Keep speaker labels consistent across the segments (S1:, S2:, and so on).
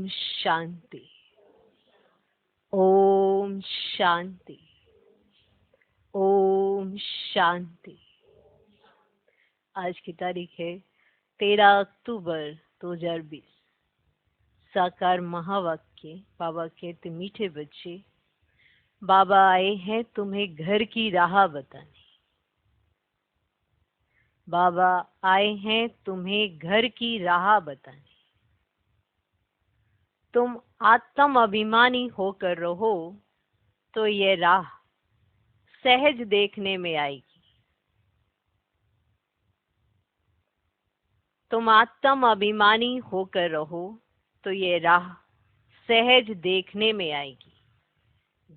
S1: ओम शांति, ओम शांति, ओम शांति। आज की तारीख है 13 अक्टूबर 2020। साकार महावाक्य। बाबा कहते, मीठे बच्चे, बाबा आए हैं तुम्हें घर की राह बताने। बाबा आए हैं तुम्हें घर की राह बताने। तुम आत्म अभिमानी होकर रहो तो ये राह सहज देखने में आएगी। तुम आत्म अभिमानी होकर रहो तो ये राह सहज देखने में आएगी।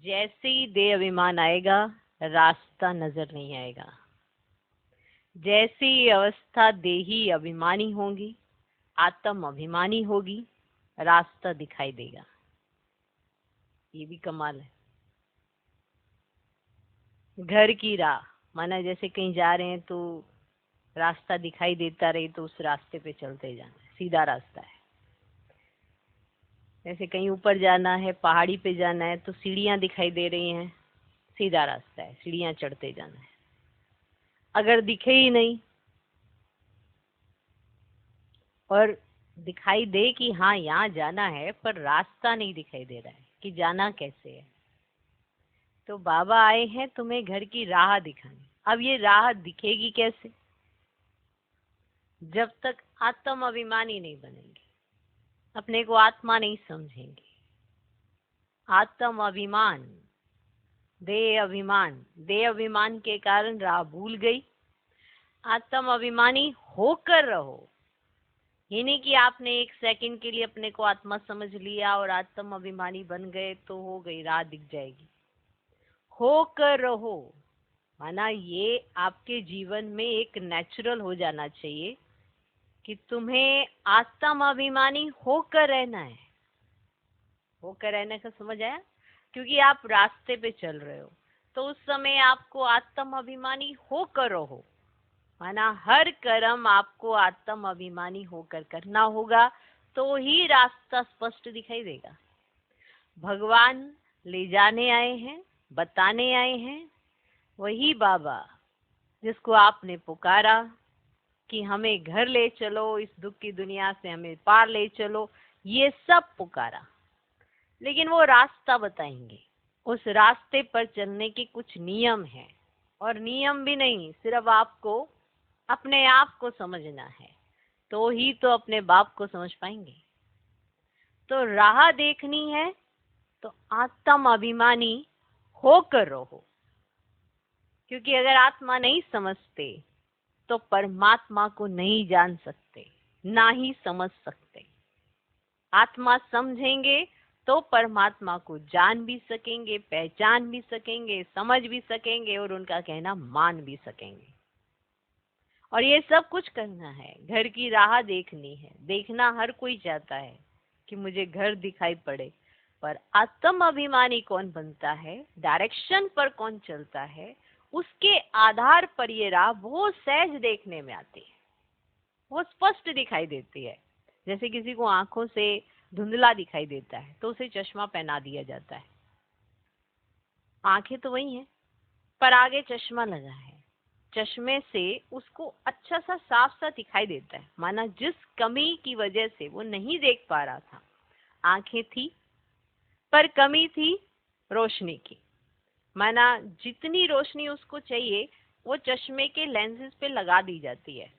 S1: जैसे ही देह अभिमान आएगा, रास्ता नजर नहीं आएगा। जैसी ही अवस्था देही अभिमानी होगी, आत्म अभिमानी होगी, रास्ता दिखाई देगा। ये भी कमाल है। घर की राह माना जैसे कहीं जा रहे हैं तो रास्ता दिखाई देता रहे तो उस रास्ते पे चलते जाना है, सीधा रास्ता है। जैसे कहीं ऊपर जाना है, पहाड़ी पे जाना है तो सीढ़ियां दिखाई दे रही हैं, सीधा रास्ता है, सीढ़ियां चढ़ते जाना है। अगर दिखे ही नहीं और दिखाई दे कि हाँ यहाँ जाना है, पर रास्ता नहीं दिखाई दे रहा है कि जाना कैसे है, तो बाबा आए हैं तुम्हें घर की राह दिखाने। अब ये राह दिखेगी कैसे? जब तक आत्म अभिमानी नहीं बनेंगे, अपने को आत्मा नहीं समझेंगे। आत्म अभिमान, देह अभिमान के कारण राह भूल गई। आत्म अभिमानी होकर रहो। ये नहीं कि आपने एक सेकंड के लिए अपने को आत्मा समझ लिया और आत्म अभिमानी बन गए तो हो गई, राह दिख जाएगी। होकर रहो माना ये आपके जीवन में एक नेचुरल हो जाना चाहिए कि तुम्हें आत्म अभिमानी होकर रहना है। होकर रहने का समझ आया? क्योंकि आप रास्ते पे चल रहे हो तो उस समय आपको आत्म अभिमानी होकर रहो। माना हर कर्म आपको आत्म अभिमानी होकर करना होगा तो ही रास्ता स्पष्ट दिखाई देगा। भगवान ले जाने आए हैं, बताने आए हैं, वही बाबा जिसको आपने पुकारा कि हमें घर ले चलो, इस दुख की दुनिया से हमें पार ले चलो, ये सब पुकारा। लेकिन वो रास्ता बताएंगे। उस रास्ते पर चलने के कुछ नियम हैं, और नियम भी नहीं, सिर्फ आपको अपने आप को समझना है तो ही तो अपने बाप को समझ पाएंगे। तो राह देखनी है तो आत्म अभिमानी होकर रहो। क्योंकि अगर आत्मा नहीं समझते तो परमात्मा को नहीं जान सकते, ना ही समझ सकते। आत्मा समझेंगे तो परमात्मा को जान भी सकेंगे, पहचान भी सकेंगे, समझ भी सकेंगे और उनका कहना मान भी सकेंगे। और ये सब कुछ करना है, घर की राह देखनी है। देखना हर कोई चाहता है कि मुझे घर दिखाई पड़े, पर आत्म अभिमानी कौन बनता है, डायरेक्शन पर कौन चलता है, उसके आधार पर ये राह वो सहज देखने में आती है, वो स्पष्ट दिखाई देती है। जैसे किसी को आंखों से धुंधला दिखाई देता है तो उसे चश्मा पहना दिया जाता है। आंखें तो वही हैं पर आगे चश्मा लगा है। चश्मे से उसको अच्छा सा साफ सा दिखाई देता है। माना जिस कमी की वजह से वो नहीं देख पा रहा था, आंखें थी पर कमी थी रोशनी की। माना जितनी रोशनी उसको चाहिए वो चश्मे के लेंसेज पे लगा दी जाती है,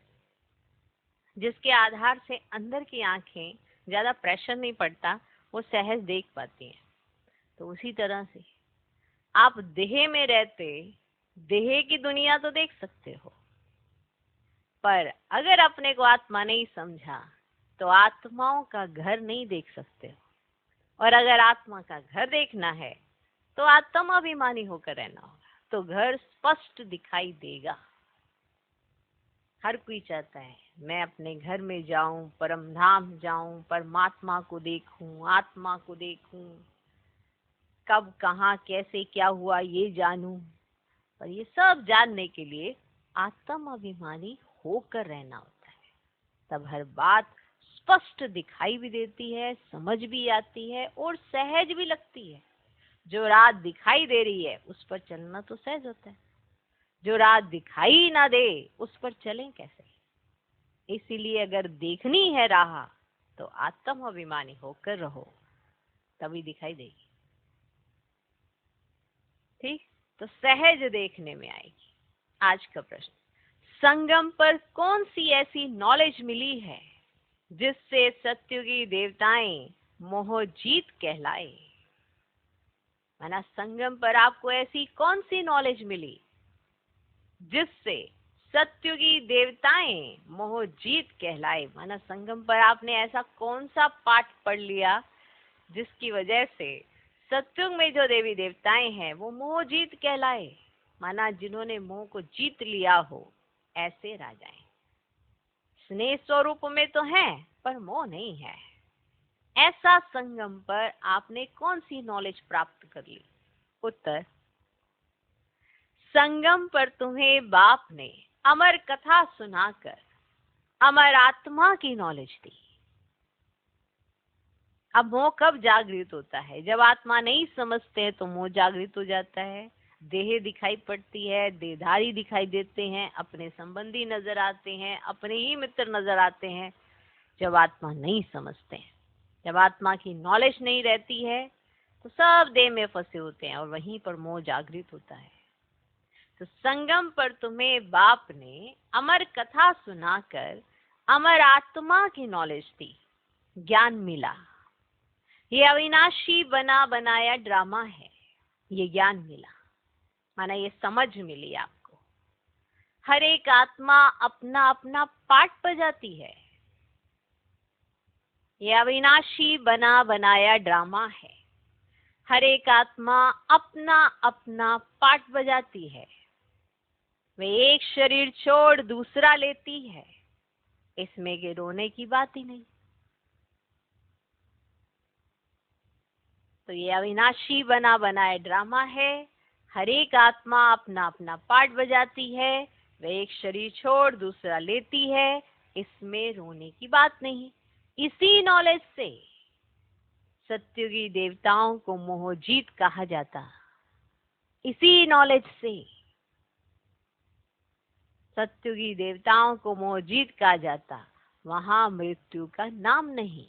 S1: जिसके आधार से अंदर की आंखें ज्यादा प्रेशर नहीं पड़ता, वो सहज देख पाती हैं। तो उसी तरह से आप देह में रहते देह की दुनिया तो देख सकते हो, पर अगर अपने को आत्मा नहीं समझा तो आत्माओं का घर नहीं देख सकते हो। और अगर आत्मा का घर देखना है तो आत्म अभिमानी होकर रहना होगा, तो घर स्पष्ट दिखाई देगा। हर कोई चाहता है मैं अपने घर में जाऊं, परम धाम जाऊं, परमात्मा को देखूं, आत्मा को देखूं, कब कहाँ कैसे क्या हुआ ये जानूं। पर ये सब जानने के लिए आत्म अभिमानी होकर रहना होता है, तब हर बात स्पष्ट दिखाई भी देती है, समझ भी आती है और सहज भी लगती है। जो रात दिखाई दे रही है उस पर चलना तो सहज होता है, जो रात दिखाई ना दे उस पर चलें कैसे। इसीलिए अगर देखनी है राह तो आत्म अभिमानी होकर रहो, तभी दिखाई देगी। ठीक, तो सहज देखने में आएगी। आज का प्रश्न, संगम पर कौन सी ऐसी नॉलेज मिली है जिससे सत्युगी देवताएं मोह जीत कहलाए। माना संगम पर आपको ऐसी कौन सी नॉलेज मिली जिससे सत्युगी देवताएं मोह जीत कहलाए। माना संगम पर आपने ऐसा कौन सा पाठ पढ़ लिया जिसकी वजह से सत्युग में जो देवी देवताएं हैं वो मोह जीत कहलाए। माना जिन्होंने मोह को जीत लिया हो ऐसे राजाएं। स्नेह स्वरूप में तो हैं पर मोह नहीं है। ऐसा संगम पर आपने कौन सी नॉलेज प्राप्त कर ली। उत्तर, संगम पर तुम्हें बाप ने अमर कथा सुनाकर अमर आत्मा की नॉलेज दी। अब मोह कब जागृत होता है, जब आत्मा नहीं समझते हैं तो मोह जागृत हो जाता है। देह दिखाई पड़ती है, देहधारी दिखाई देते हैं, अपने संबंधी नजर आते हैं, अपने ही मित्र नजर आते हैं। जब आत्मा नहीं समझते हैं, जब आत्मा की नॉलेज नहीं रहती है तो सब देह में फंसे होते हैं और वहीं पर मोह जागृत होता है। तो संगम पर तुम्हें बाप ने अमर कथा सुनाकर अमर आत्मा की नॉलेज दी, ज्ञान मिला। ये अविनाशी बना बनाया ड्रामा है, ये ज्ञान मिला। माना ये समझ मिली आपको। हर एक आत्मा अपना अपना पार्ट बजाती है। ये अविनाशी बना बनाया ड्रामा है। हर एक आत्मा अपना अपना पार्ट बजाती है। वे एक शरीर छोड़ दूसरा लेती है, इसमें के रोने की बात ही नहीं। तो ये अविनाशी बना बनाया ड्रामा है। हर एक आत्मा अपना अपना पार्ट बजाती है, वे एक शरीर छोड़ दूसरा लेती है, इसमें रोने की बात नहीं। इसी नॉलेज से सत्युगी देवताओं को मोहजीत कहा जाता। इसी नॉलेज से सत्युगी देवताओं को मोहजीत कहा जाता। वहां मृत्यु का नाम नहीं।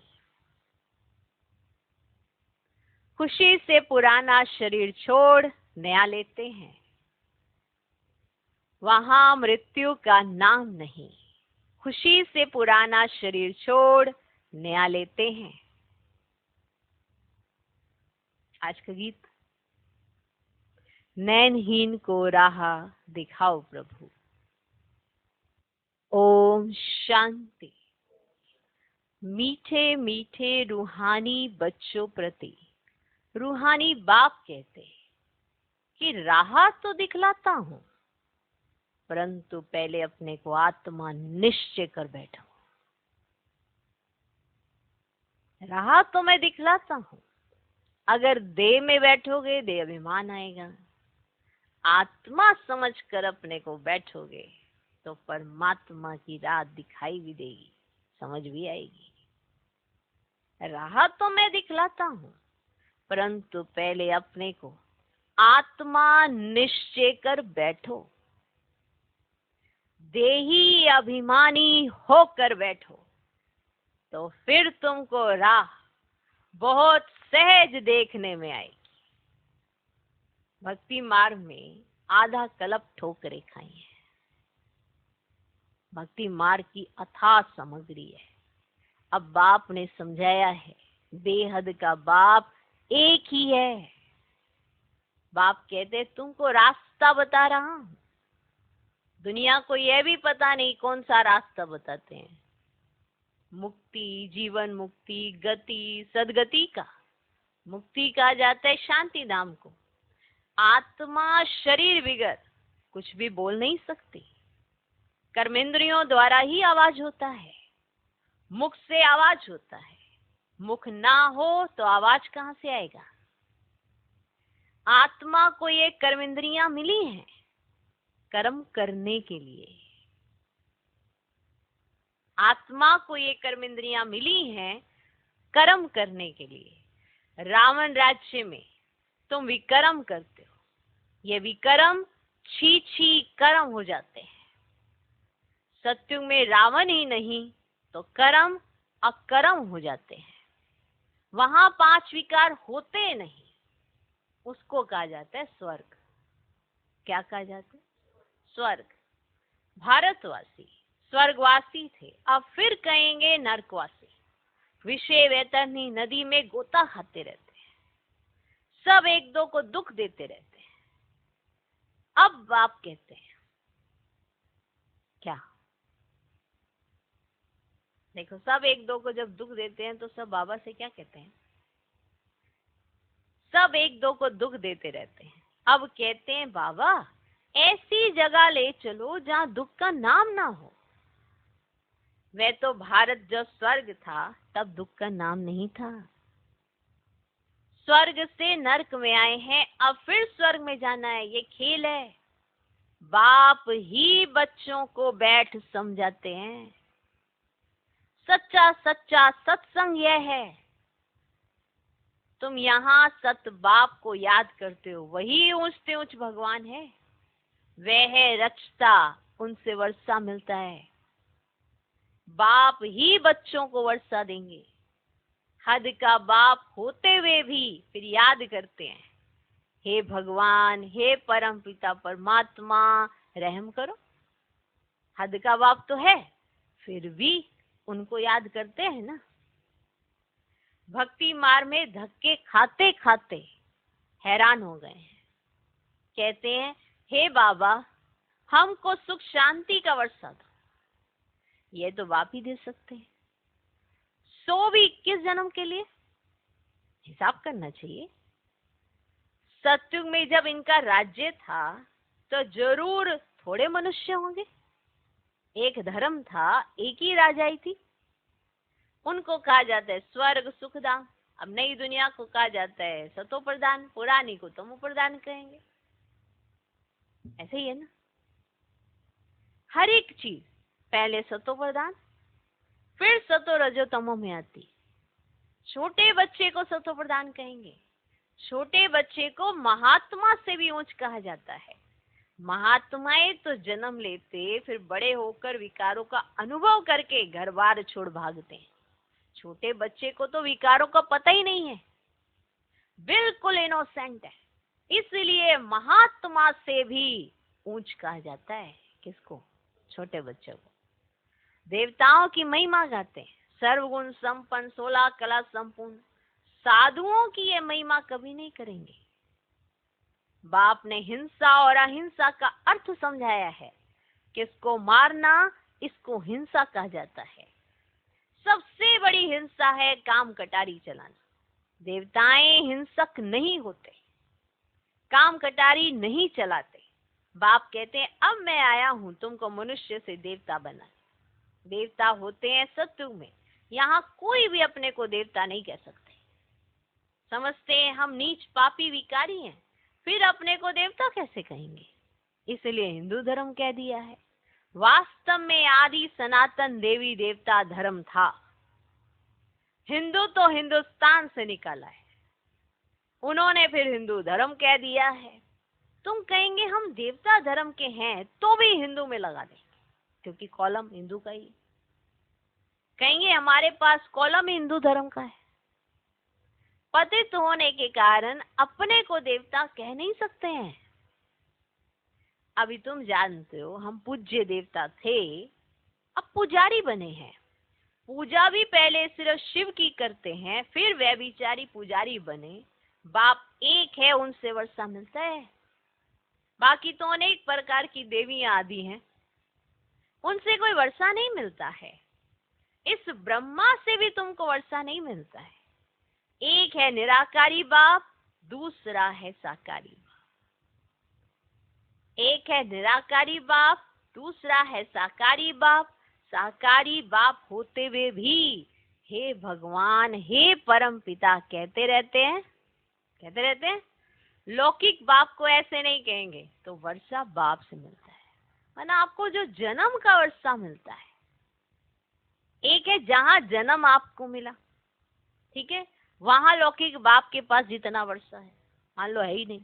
S1: खुशी से पुराना शरीर छोड़ नया लेते हैं, वहां मृत्यु का नाम नहीं। खुशी से पुराना शरीर छोड़ नया लेते हैं। आज का गीत, नैनहीन को राह दिखाओ प्रभु। ओम शांति। मीठे मीठे रूहानी बच्चों प्रति रूहानी बाप कहते कि राह तो दिखलाता हूं, परंतु पहले अपने को आत्मा निश्चय कर बैठो। राह तो मैं दिखलाता हूं, अगर देह में बैठोगे देह अभिमान आएगा। आत्मा समझकर अपने को बैठोगे तो परमात्मा की राह दिखाई भी देगी, समझ भी आएगी। राह तो मैं दिखलाता हूं, परंतु पहले अपने को आत्मा निश्चय कर बैठो। देही अभिमानी होकर बैठो तो फिर तुमको राह बहुत सहज देखने में आएगी। भक्ति मार्ग में आधा कल्प ठोकरें खाई है। भक्ति मार्ग की अथाह सामग्री है। अब बाप ने समझाया है, बेहद का बाप एक ही है। बाप कहते तुमको रास्ता बता रहा हूं। दुनिया को यह भी पता नहीं कौन सा रास्ता बताते हैं। मुक्ति, जीवन मुक्ति, गति, सदगति का। मुक्ति कहा जाता है शांति धाम को। आत्मा शरीर बिगर कुछ भी बोल नहीं सकती। कर्मेंद्रियों द्वारा ही आवाज होता है, मुख से आवाज होता है। मुख ना हो तो आवाज कहां से आएगा। आत्मा को ये कर्मेंद्रियां मिली हैं कर्म करने के लिए। आत्मा को ये कर्म इंद्रियां मिली हैं कर्म करने के लिए। रावण राज्य में तुम विकर्म करते हो, ये विकर्म छी छी कर्म हो जाते हैं। सत्युग में रावण ही नहीं तो कर्म अकर्म हो जाते हैं। वहां 5 विकार होते नहीं, उसको कहा जाता है स्वर्ग। क्या कहा जाता है? स्वर्ग। भारतवासी स्वर्गवासी थे, अब फिर कहेंगे नरकवासी। विषय वैतरणी नदी में गोता खाते रहते हैं, सब एक दो को दुख देते रहते हैं। अब बाप कहते हैं क्या? देखो, सब एक दो को जब दुख देते हैं तो सब बाबा से क्या कहते हैं? सब एक दो को दुख देते रहते हैं। अब कहते हैं बाबा ऐसी जगह ले चलो जहां दुख का नाम ना हो। वह तो भारत जब स्वर्ग था तब दुख का नाम नहीं था। स्वर्ग से नरक में आए हैं, अब फिर स्वर्ग में जाना है, ये खेल है। बाप ही बच्चों को बैठ समझाते हैं। सच्चा सच्चा सत्संग यह है, तुम यहाँ सत बाप को याद करते हो, वही ऊंचते ऊंच भगवान है। वह है रचता, उनसे वर्षा मिलता है। बाप ही बच्चों को वर्षा देंगे। हद का बाप होते हुए भी फिर याद करते हैं, हे भगवान, हे परम पिता परमात्मा, रहम करो। हद का बाप तो है, फिर भी उनको याद करते हैं ना। भक्ति मार्ग में धक्के खाते खाते हैरान हो गए हैं। कहते हैं, हे बाबा, हमको सुख शांति का वर्षा दो। ये तो बाप ही दे सकते हैं। सो भी किस जन्म के लिए? हिसाब करना चाहिए। सतयुग में जब इनका राज्य था तो जरूर थोड़े मनुष्य होंगे। एक धर्म था, एक ही राजाई थी। उनको कहा जाता है स्वर्ग सुखधाम। अब नई दुनिया को कहा जाता है सतो प्रधान, पुरानी को तमो प्रधान कहेंगे। ऐसे ही है ना। हर एक चीज पहले सतो प्रधान, फिर सतो रजो तमो में आती। छोटे बच्चे को सतो प्रधान कहेंगे। छोटे बच्चे को महात्मा से भी ऊंच कहा जाता है। महात्माएं तो जन्म लेते, फिर बड़े होकर विकारों का अनुभव करके घर बार छोड़ भागते हैं। छोटे बच्चे को तो विकारों का पता ही नहीं है, बिल्कुल इनोसेंट है। इसलिए महात्मा से भी ऊंच कहा जाता है। किसको? छोटे बच्चों को। देवताओं की महिमा गाते हैं, सर्वगुण संपन्न 16 कला संपूर्ण। साधुओं की ये महिमा कभी नहीं करेंगे। बाप ने हिंसा और अहिंसा का अर्थ समझाया है। किसको मारना, इसको हिंसा कहा जाता है। सबसे बड़ी हिंसा है काम कटारी चलाना। देवताएं हिंसक नहीं होते, काम कटारी नहीं चलाते। बाप कहते हैं, अब मैं आया हूं तुमको मनुष्य से देवता बनाने। देवता होते हैं सत्युग में। यहाँ कोई भी अपने को देवता नहीं कह सकते। समझते हैं हम नीच पापी विकारी हैं, फिर अपने को देवता कैसे कहेंगे? इसलिए हिंदू धर्म कह दिया है। वास्तव में आदि सनातन देवी देवता धर्म था। हिंदू तो हिंदुस्तान से निकाला है, उन्होंने फिर हिंदू धर्म कह दिया है। तुम कहेंगे हम देवता धर्म के हैं तो भी हिंदू में लगा देंगे, क्योंकि कॉलम हिंदू का ही। कहेंगे हमारे पास कॉलम हिंदू धर्म का है। पतित होने के कारण अपने को देवता कह नहीं सकते हैं। अभी तुम जानते हो हम पूज्य देवता थे, अब पुजारी बने हैं। पूजा भी पहले सिर्फ शिव की करते हैं, फिर वह बिचारी पुजारी बने। बाप एक है, उनसे वर्षा मिलता है। बाकी तो अनेक प्रकार की देवियां आदि हैं, उनसे कोई वर्षा नहीं मिलता है। इस ब्रह्मा से भी तुमको वर्षा नहीं मिलता है। एक है निराकारी बाप, दूसरा है साकारी बाप। एक है निराकारी बाप, दूसरा है साकारी बाप। साकारी बाप होते हुए भी हे भगवान, हे परम पिता कहते रहते हैं, कहते रहते हैं। लौकिक बाप को ऐसे नहीं कहेंगे तो वर्षा बाप से मिलता है, वरना आपको जो जन्म का वर्षा मिलता है एक है जहां जन्म आपको मिला, ठीक है, वहां लौकिक बाप के पास जितना वर्षा है, मान लो है ही नहीं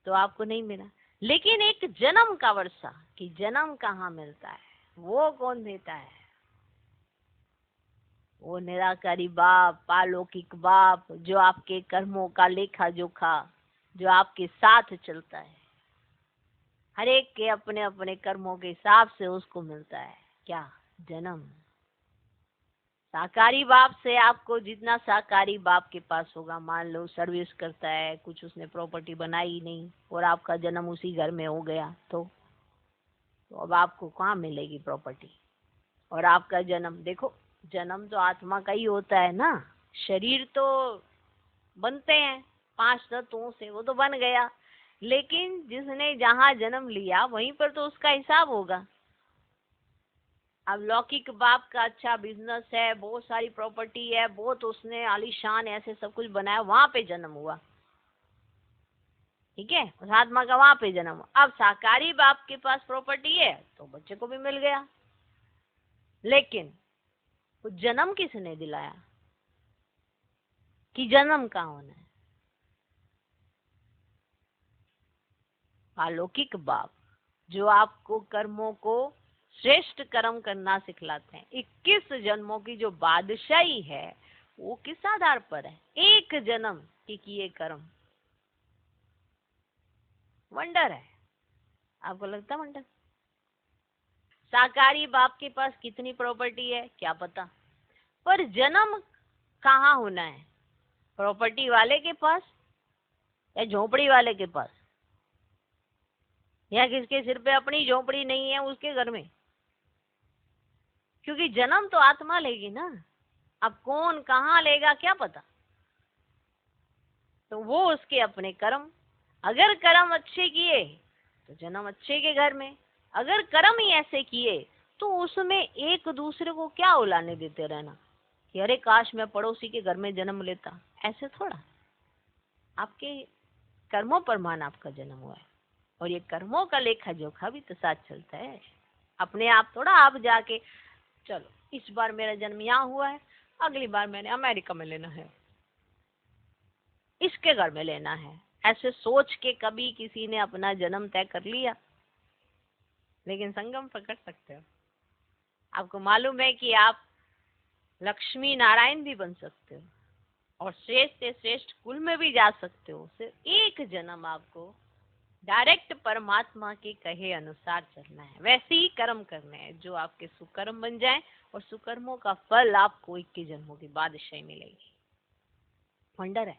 S1: तो आपको नहीं मिला। लेकिन एक जन्म का वर्षा, कि जन्म कहाँ मिलता है, वो कौन देता है? वो निराकारी बाप, पालौकिक बाप, जो आपके कर्मों का लेखा जोखा, जो आपके साथ चलता है। हर एक के अपने अपने कर्मों के हिसाब से उसको मिलता है क्या? जन्म। साकारी बाप से आपको जितना साकारी बाप के पास होगा, मान लो सर्विस करता है, कुछ उसने प्रॉपर्टी बनाई ही नहीं और आपका जन्म उसी घर में हो गया, तो अब आपको कहाँ मिलेगी प्रॉपर्टी? और आपका जन्म, देखो जन्म तो आत्मा का ही होता है ना, शरीर तो बनते हैं 5 तत्वों से, वो तो बन गया, लेकिन जिसने जहाँ जन्म लिया वहीं पर तो उसका हिसाब होगा। अब लौकिक बाप का अच्छा बिजनेस है, बहुत सारी प्रॉपर्टी है, बहुत उसने आलीशान ऐसे सब कुछ बनाया, वहां पे जन्म हुआ, ठीक है, उस आत्मा का वहां पे जन्म हुआ। अब साकारी बाप के पास प्रॉपर्टी है तो बच्चे को भी मिल गया, लेकिन वो जन्म किसने दिलाया कि जन्म कहाँ होना है? अलौकिक बाप, जो आपको कर्मों को श्रेष्ठ कर्म करना सिखलाते हैं। 21 जन्मों की जो बादशाही है वो किस आधार पर है? एक जन्म के किए कर्म। वंडर है, आपको लगता है वंडर? साकारी बाप के पास कितनी प्रॉपर्टी है क्या पता, पर जन्म कहाँ होना है? प्रॉपर्टी वाले के पास या झोपड़ी वाले के पास, या किसके सिर पे अपनी झोपड़ी नहीं है उसके घर में? क्योंकि जन्म तो आत्मा लेगी ना, अब कौन कहाँ लेगा क्या पता। तो वो उसके अपने कर्म, अगर कर्म अच्छे किए तो जन्म अच्छे के घर में, अगर कर्म ही ऐसे किए तो उसमें एक दूसरे को क्या उलाने देते रहना कि अरे काश मैं पड़ोसी के घर में जन्म लेता, ऐसे थोड़ा। आपके कर्मों पर मान आपका जन्म हुआ है, और ये कर्मों का लेखा जोखा भी तो साथ चलता है। अपने आप थोड़ा आप जाके चलो इस बार मेरा जन्म यहाँ हुआ है, अगली बार मैंने अमेरिका में लेना है, इसके घर में लेना है, ऐसे सोच के कभी किसी ने अपना जन्म तय कर लिया? लेकिन संगम पकड़ सकते हो। आपको मालूम है कि आप लक्ष्मी नारायण भी बन सकते हो और श्रेष्ठ से श्रेष्ठ कुल में भी जा सकते हो। सिर्फ एक जन्म आपको डायरेक्ट परमात्मा के कहे अनुसार चलना है, वैसे ही कर्म करने हैं जो आपके सुकर्म बन जाए, और सुकर्मों का फल आपको 21 जन्मों की बादशाही मिलेगी। वंडर है।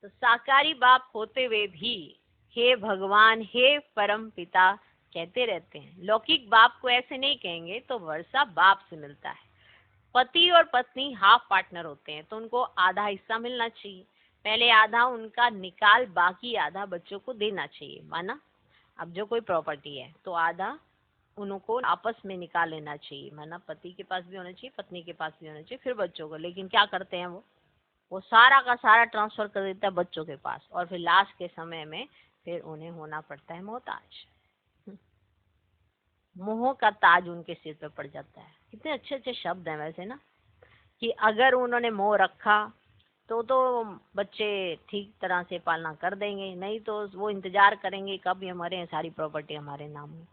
S1: तो साकारी बाप होते हुए भी हे भगवान, हे परम पिता कहते रहते हैं। लौकिक बाप को ऐसे नहीं कहेंगे तो वर्षा बाप से मिलता है। पति और पत्नी हाफ पार्टनर होते हैं तो उनको आधा हिस्सा मिलना चाहिए। पहले आधा उनका निकाल, बाकी आधा बच्चों को देना चाहिए, माना। अब जो कोई प्रॉपर्टी है तो आधा उनको आपस में निकाल लेना चाहिए, माना पति के पास भी होना चाहिए, पत्नी के पास भी होना चाहिए, फिर बच्चों को। लेकिन क्या करते हैं वो सारा का सारा ट्रांसफर कर देता है बच्चों के पास, और फिर लास्ट के समय में फिर उन्हें होना पड़ता है मोहताज। मोह का ताज उनके सिर पे पड़ जाता है। कितने अच्छे अच्छे शब्द हैं वैसे ना, कि अगर उन्होंने मोह रखा तो बच्चे ठीक तरह से पालना कर देंगे, नहीं तो वो इंतजार करेंगे कब ये हमारे सारी प्रॉपर्टी हमारे नाम हो।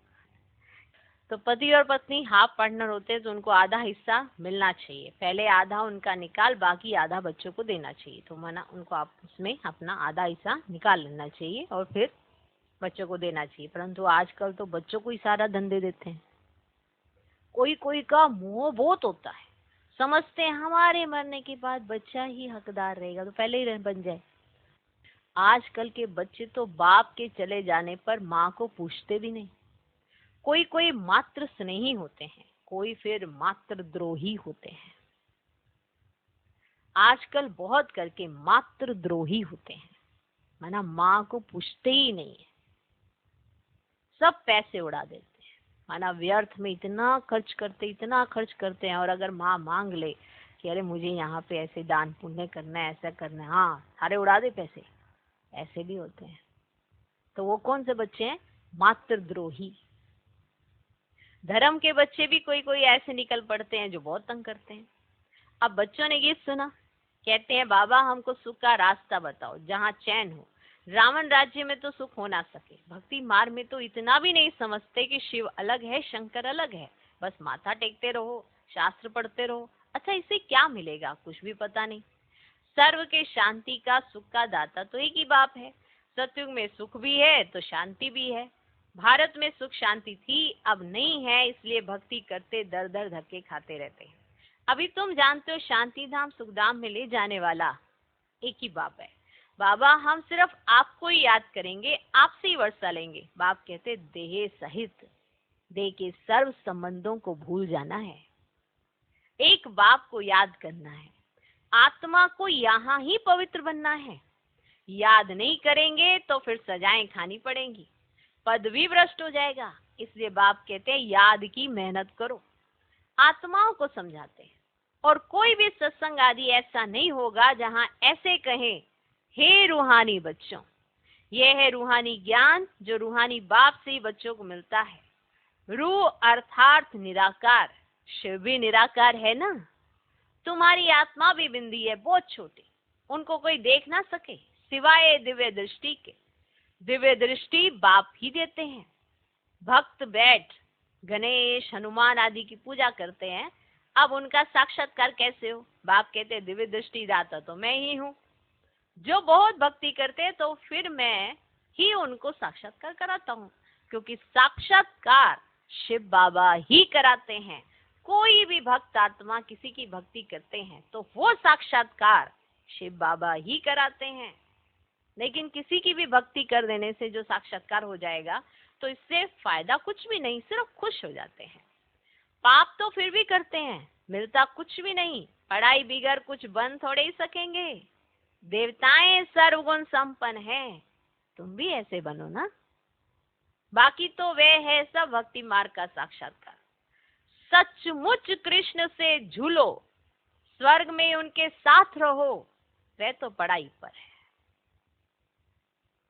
S1: तो पति और पत्नी हाफ पार्टनर होते हैं तो उनको आधा हिस्सा मिलना चाहिए। पहले आधा उनका निकाल, बाकी आधा बच्चों को देना चाहिए। तो माना उनको आप उसमें अपना आधा हिस्सा निकाल लेना चाहिए और फिर बच्चों को देना चाहिए। परंतु आजकल तो बच्चों को ही सारा धंधे देते हैं। कोई कोई का मोह बहुत होता है, समझते हैं हमारे मरने के बाद बच्चा ही हकदार रहेगा, तो पहले ही बन जाए। आजकल के बच्चे तो बाप के चले जाने पर माँ को पूछते भी नहीं। कोई कोई मात्र स्नेही होते हैं, कोई फिर मात्र द्रोही होते हैं। आजकल बहुत करके मात्र द्रोही होते हैं, माना माँ को पूछते ही नहीं है, सब पैसे उड़ा देते हैं, माना व्यर्थ में इतना खर्च करते, इतना खर्च करते हैं। और अगर माँ मांग ले कि अरे मुझे यहाँ पे ऐसे दान पुण्य करना है, ऐसा करना है, हाँ सारे उड़ा दे पैसे, ऐसे भी होते हैं। तो वो कौन से बच्चे हैं? मात्र द्रोही। धर्म के बच्चे भी कोई कोई ऐसे निकल पड़ते हैं जो बहुत तंग करते हैं। अब बच्चों ने गीत सुना, कहते हैं बाबा हमको सुख का रास्ता बताओ जहाँ चैन हो, रावण राज्य में तो सुख हो ना सके। भक्ति मार्ग में तो इतना भी नहीं समझते कि शिव अलग है, शंकर अलग है। बस माथा टेकते रहो, शास्त्र पढ़ते रहो। अच्छा इससे क्या मिलेगा, कुछ भी पता नहीं। सर्व के शांति का सुख का दाता तो एक ही बाप है। सतयुग में सुख भी है तो शांति भी है। भारत में सुख शांति थी, अब नहीं है, इसलिए भक्ति करते दर दर धक्के खाते रहते हैं। अभी तुम जानते हो शांति धाम सुखधाम में ले जाने वाला एक ही बाप है। बाबा हम सिर्फ आपको ही याद करेंगे, आपसे ही वर्षा लेंगे। बाप कहते देह सहित देह के सर्व संबंधों को भूल जाना है, एक बाप को याद करना है, आत्मा को यहाँ ही पवित्र बनना है। याद नहीं करेंगे तो फिर सजाएं खानी पड़ेंगी, पद भी भ्रष्ट हो जाएगा। इसलिए बाप कहते हैं याद की मेहनत करो। आत्माओं को समझाते हैं। और कोई भी सत्संग आदि ऐसा नहीं होगा जहां ऐसे कहें हे रूहानी बच्चों। यह है रूहानी ज्ञान जो रूहानी बाप से ही बच्चों को मिलता है। रूह अर्थात निराकार, शिव भी निराकार है ना। तुम्हारी आत्मा भी बिंदी है, बहुत छोटी, उनको कोई देख ना सके सिवाय दिव्य दृष्टि के। दिव्य दृष्टि बाप ही देते हैं। भक्त बैठ गणेश हनुमान आदि की पूजा करते हैं, अब उनका साक्षात्कार कैसे हो? बाप कहते हैं दिव्य दृष्टि दाता तो मैं ही हूँ। जो बहुत भक्ति करते हैं तो फिर मैं ही उनको साक्षात्कार कराता हूँ, क्योंकि साक्षात्कार शिव बाबा ही कराते हैं। कोई भी भक्त आत्मा किसी की भक्ति करते हैं तो वो साक्षात्कार शिव बाबा ही कराते हैं। लेकिन किसी की भी भक्ति कर देने से जो साक्षात्कार हो जाएगा तो इससे फायदा कुछ भी नहीं, सिर्फ खुश हो जाते हैं। पाप तो फिर भी करते हैं, मिलता कुछ भी नहीं। पढ़ाई बिगड़ कुछ बन थोड़े ही सकेंगे। देवताएं सर्वगुण संपन्न हैं, तुम भी ऐसे बनो ना। बाकी तो वे है सब भक्ति मार्ग का साक्षात्कार। सचमुच कृष्ण से झूलो, स्वर्ग में उनके साथ रहो, वे तो पढ़ाई पर है।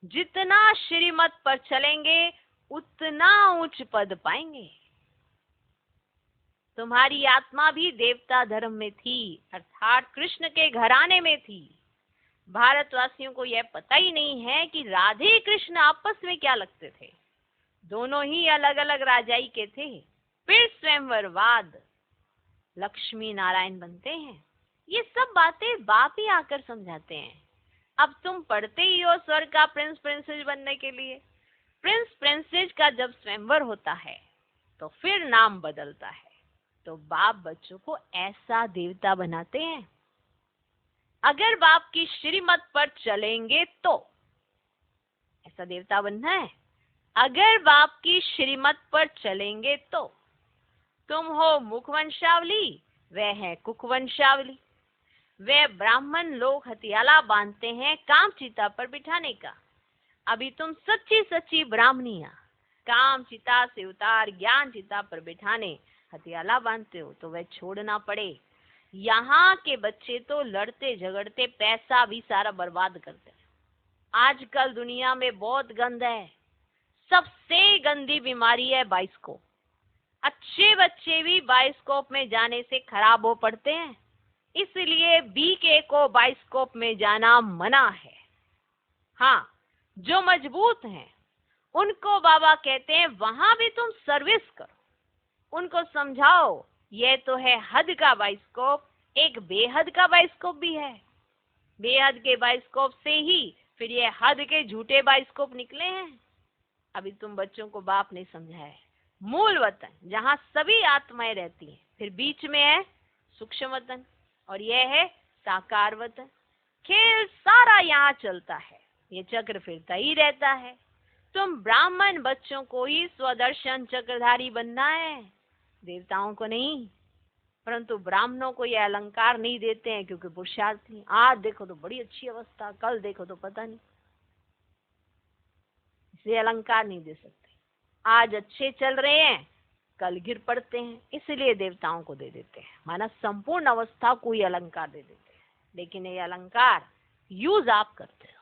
S1: जितना श्रीमत पर चलेंगे उतना उच्च पद पाएंगे। तुम्हारी आत्मा भी देवता धर्म में थी, अर्थात कृष्ण के घराने में थी। भारतवासियों को यह पता ही नहीं है कि राधे कृष्ण आपस में क्या लगते थे। दोनों ही अलग अलग राजाई के थे। फिर स्वयंवरवाद, लक्ष्मी नारायण बनते हैं। ये सब बातें बाप ही आकर समझाते हैं। अब तुम पढ़ते ही हो स्वर्ग का प्रिंस प्रिंसेस बनने के लिए। प्रिंस प्रिंसेस का जब स्वयंवर होता है तो फिर नाम बदलता है। तो बाप बच्चों को ऐसा देवता बनाते हैं। अगर बाप की श्रीमत पर चलेंगे तो ऐसा देवता बनना है। अगर बाप की श्रीमत पर चलेंगे तो तुम हो मुखवंशावली, वह है कुकवंशावली। वे ब्राह्मण लोग हथियाला बांधते हैं काम चिता पर बिठाने का। अभी तुम सच्ची सच्ची ब्राह्मणियां काम चिता से उतार ज्ञान चिता पर बिठाने हथियाला बांधते हो तो वह छोड़ना पड़े। यहाँ के बच्चे तो लड़ते झगड़ते पैसा भी सारा बर्बाद करते हैं। आजकल दुनिया में बहुत गंद है। सबसे गंदी बीमारी है बाइस्कोप। अच्छे बच्चे भी बाइस्कोप में जाने से खराब हो पड़ते हैं, इसलिए बीके को बाइस्कोप में जाना मना है। हाँ, जो मजबूत हैं उनको बाबा कहते हैं वहां भी तुम सर्विस करो। उनको समझाओ ये तो है हद का बाइस्कोप, एक बेहद का बाइस्कोप भी है। बेहद के बाइस्कोप से ही फिर ये हद के झूठे बाइस्कोप निकले हैं। अभी तुम बच्चों को बाप ने समझाया है। मूल वतन जहाँ सभी आत्माएं रहती हैं, फिर बीच में है सूक्ष्म वतन और यह है साकार वतन। खेल सारा यहाँ चलता है, ये चक्र फिरता ही रहता है। तुम ब्राह्मण बच्चों को ही स्वदर्शन चक्रधारी बनना है, देवताओं को नहीं। परंतु ब्राह्मणों को ये अलंकार नहीं देते हैं क्योंकि पुरुषार्थी। आज देखो तो बड़ी अच्छी अवस्था, कल देखो तो पता नहीं, इसलिए अलंकार नहीं दे सकते। आज अच्छे चल रहे हैं, कल गिर पड़ते हैं, इसलिए देवताओं को दे देते हैं। माना संपूर्ण अवस्था को ही अलंकार दे देते हैं। लेकिन ये अलंकार यूज आप करते हो।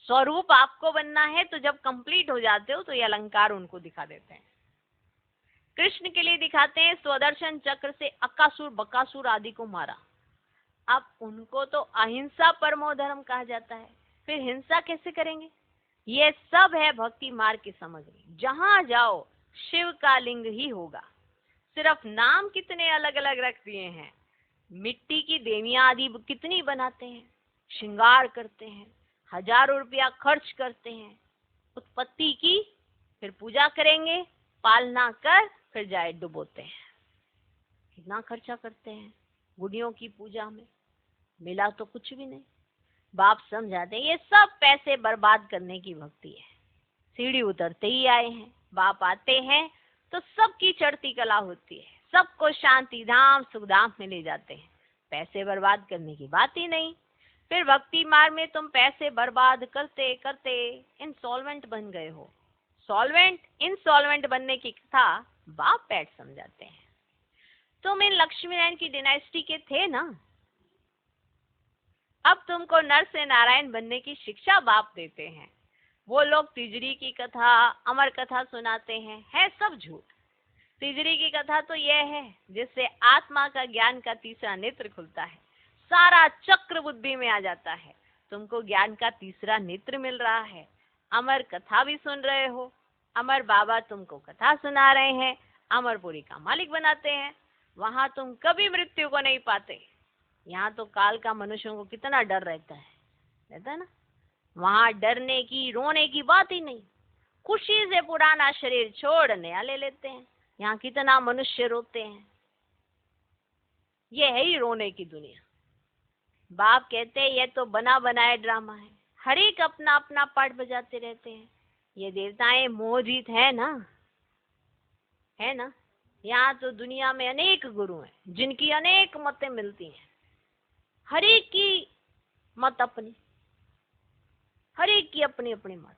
S1: स्वरूप आपको बनना है तो जब कंप्लीट हो जाते हो तो ये अलंकार उनको दिखा देते हैं। कृष्ण के लिए दिखाते हैं स्वदर्शन चक्र से अकासुर बकासुर आदि को मारा। अब उनको तो अहिंसा परमो धर्म कहा जाता है, फिर हिंसा कैसे करेंगे? ये सब है भक्ति मार्ग की सामग्री। जहां जाओ शिव का लिंग ही होगा। सिर्फ नाम कितने अलग अलग रख दिए हैं, मिट्टी की देवियां आदि कितनी बनाते हैं, श्रृंगार करते हैं, हजारों रुपया खर्च करते हैं उत्पत्ति की, फिर पूजा करेंगे, पालना कर फिर जाए डुबोते हैं। कितना खर्चा करते हैं गुड़ियों की पूजा में, मिला तो कुछ भी नहीं। बाप समझाते हैं ये सब पैसे बर्बाद करने की भक्ति है। सीढ़ी उतरते ही आए हैं, बाप आते हैं तो सबकी चढ़ती कला होती है, सबको शांति धाम सुख धाम में ले जाते हैं। पैसे बर्बाद करने की बात ही नहीं। फिर भक्ति मार्ग में तुम पैसे बर्बाद करते करते इंसॉल्वेंट बन गए हो। सॉल्वेंट इंसॉल्वेंट बनने की कथा बाप पैट समझाते हैं। तुम इन लक्ष्मी नारायण की डिनाइस्टी के थे ना, अब तुमको नर से नारायण बनने की शिक्षा बाप देते हैं। वो लोग तिजरी की कथा अमर कथा सुनाते हैं, है सब झूठ। तिजरी की कथा तो यह है जिससे आत्मा का ज्ञान का तीसरा नेत्र खुलता है, सारा चक्र बुद्धि में आ जाता है, तुमको ज्ञान का तीसरा नेत्र मिल रहा है। अमर कथा भी सुन रहे हो, अमर बाबा तुमको कथा सुना रहे हैं, अमरपुरी का मालिक बनाते हैं। वहां तुम कभी मृत्यु को नहीं पाते। यहाँ तो काल का मनुष्यों को कितना डर रहता है ना। वहां डरने की रोने की बात ही नहीं, खुशी से पुराना शरीर छोड़ नया ले लेते हैं। यहाँ कितना मनुष्य रोते हैं, ये है ही रोने की दुनिया। बाप कहते हैं ये तो बना बनाया ड्रामा है, हर एक अपना अपना पार्ट बजाते रहते हैं। ये देवताएं मोहजीत है ना, है ना। यहाँ तो दुनिया में अनेक गुरु हैं जिनकी अनेक मतें मिलती हैं, हर एक की मत अपनी, हर एक की अपनी अपनी मत।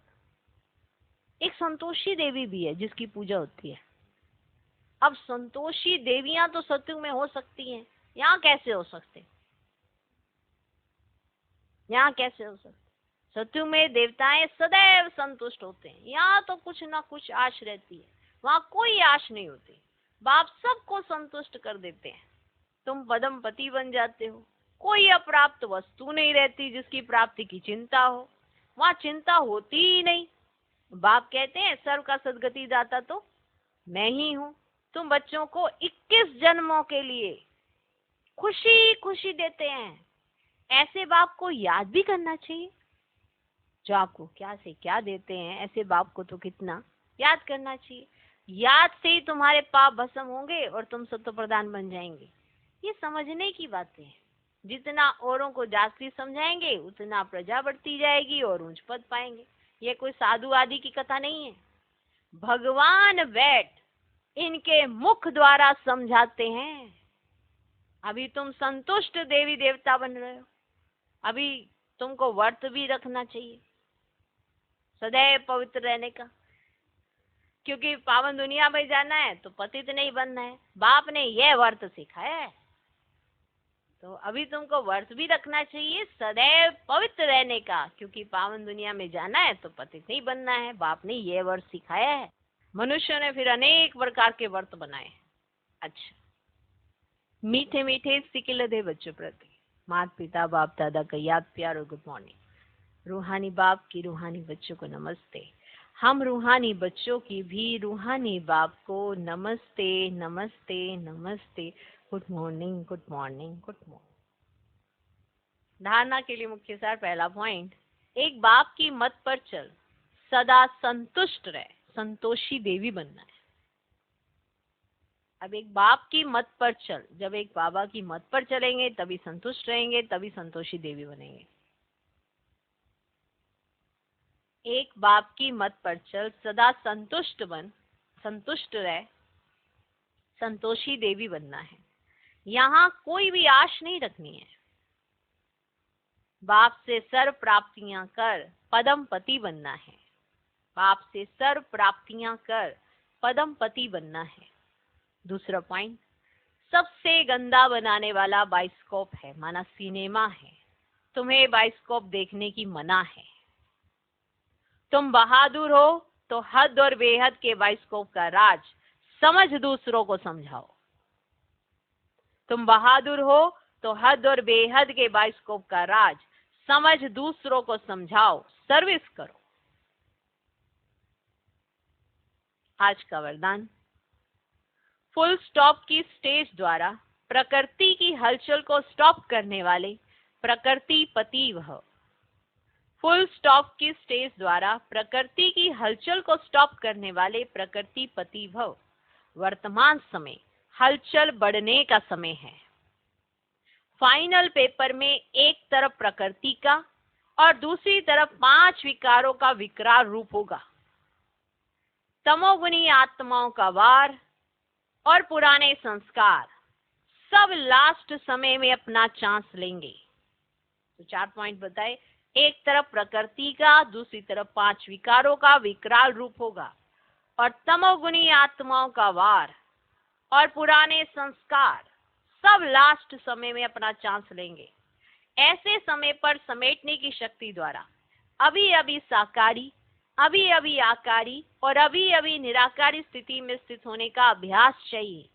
S1: एक संतोषी देवी भी है जिसकी पूजा होती है। अब संतोषी देवियां तो सत्युग में हो सकती हैं, यहाँ कैसे हो सकते? यहाँ कैसे हो सकते? सत्युग में देवताएं सदैव संतुष्ट होते हैं, यहाँ तो कुछ ना कुछ आश रहती है, वहां कोई आश नहीं होती। बाप सबको संतुष्ट कर देते हैं, तुम पदम पति बन जाते हो, कोई अप्राप्त वस्तु नहीं रहती जिसकी प्राप्ति की चिंता हो, वहां चिंता होती ही नहीं। बाप कहते हैं सर्व का सदगति दाता तो मैं ही हूँ। तुम बच्चों को 21 जन्मों के लिए खुशी खुशी देते हैं। ऐसे बाप को याद भी करना चाहिए, जो आपको क्या से क्या देते हैं, ऐसे बाप को तो कितना याद करना चाहिए। याद से ही तुम्हारे पाप भस्म होंगे और तुम सत्व प्रधान बन जाएंगे। ये समझने की बातें हैं। जितना औरों को जास्ती समझाएंगे उतना प्रजा बढ़ती जाएगी और ऊंच पद पाएंगे। ये कोई साधु आदि की कथा नहीं है, भगवान बैठ इनके मुख द्वारा समझाते हैं। अभी तुम संतुष्ट देवी देवता बन रहे हो, अभी तुमको व्रत भी रखना चाहिए सदैव पवित्र रहने का, क्योंकि पावन दुनिया में जाना है तो पतित नहीं बनना है। बाप ने यह व्रत सिखाया है, तो अभी तुमको व्रत भी रखना चाहिए सदैव पवित्र रहने का, क्योंकि पावन दुनिया में जाना है तो पतित नहीं बनना है। बाप ने यह व्रत सिखाया है। मनुष्यों ने फिर अनेक प्रकार के व्रत बनाए। अच्छा, मीठे मीठे सिकिलदे बच्चों प्रति माता पिता बाप दादा का याद प्यार और गुड मॉर्निंग। रूहानी बाप की रूहानी बच्चों को नमस्ते। हम रूहानी बच्चों की भी रूहानी बाप को नमस्ते नमस्ते नमस्ते। Good morning good morning good morning. धारणा के लिए मुख्य सार, पहला पॉइंट, एक बाप की मत पर चल, सदा संतुष्ट रहे, संतोषी देवी बनना है। अब एक बाप की मत पर चल, जब एक बाबा की मत पर चलेंगे तभी संतुष्ट रहेंगे, तभी संतोषी देवी बनेंगे। एक बाप की मत पर चल, सदा संतुष्ट बन, संतुष्ट रह, संतोषी देवी बनना है। यहाँ कोई भी आश नहीं रखनी है। बाप से सर्व प्राप्तियां कर पदम पति बनना है। बाप से सर्व प्राप्तियां कर पदम पति बनना है। दूसरा पॉइंट, सबसे गंदा बनाने वाला बाइस्कोप है, माना सिनेमा है। तुम्हें बाइस्कोप देखने की मना है। तुम बहादुर हो तो हद और बेहद के बाइस्कोप का राज समझ दूसरों को समझाओ। तुम बहादुर हो तो हद और बेहद के बाइस्कोप का राज समझ दूसरों को समझाओ, सर्विस करो। आज का वरदान, फुल स्टॉप की स्टेज द्वारा प्रकृति की हलचल को स्टॉप करने वाले प्रकृति पति भव। फुल स्टॉप की स्टेज द्वारा प्रकृति की हलचल को स्टॉप करने वाले प्रकृति पति भव। वर्तमान समय हलचल बढ़ने का समय है। फाइनल पेपर में एक तरफ प्रकृति का और दूसरी तरफ 5 विकारों का विकराल रूप होगा। तमोगुनी आत्माओं का वार और पुराने संस्कार सब लास्ट समय में अपना चांस लेंगे। तो 4 पॉइंट बताए। एक तरफ प्रकृति का, दूसरी तरफ 5 विकारों का विकराल रूप होगा और तमोगुनी आत्माओं का वार और पुराने संस्कार सब लास्ट समय में अपना चांस लेंगे। ऐसे समय पर समेटने की शक्ति द्वारा अभी अभी साकारी, अभी अभी आकारी और अभी अभी निराकारी स्थिति में स्थित होने का अभ्यास चाहिए।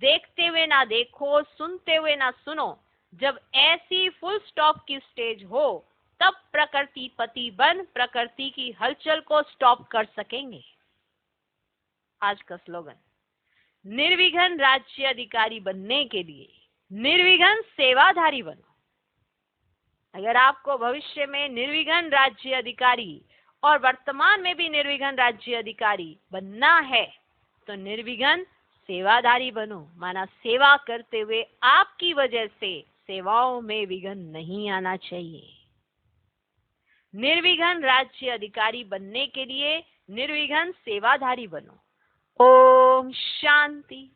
S1: देखते हुए ना देखो, सुनते हुए ना सुनो। जब ऐसी फुल स्टॉप की स्टेज हो तब प्रकृति पति बन प्रकृति की हलचल को स्टॉप कर सकेंगे। आज का स्लोगन, निर्विघ्न राज्य अधिकारी बनने के लिए निर्विघ्न सेवाधारी बनो। अगर आपको भविष्य में निर्विघ्न राज्य अधिकारी और वर्तमान में भी निर्विघ्न राज्य अधिकारी बनना है तो निर्विघ्न सेवाधारी बनो। माना सेवा करते हुए आपकी वजह से सेवाओं में विघ्न नहीं आना चाहिए। निर्विघ्न राज्य अधिकारी बनने के लिए निर्विघ्न सेवाधारी बनो। ओम शांति।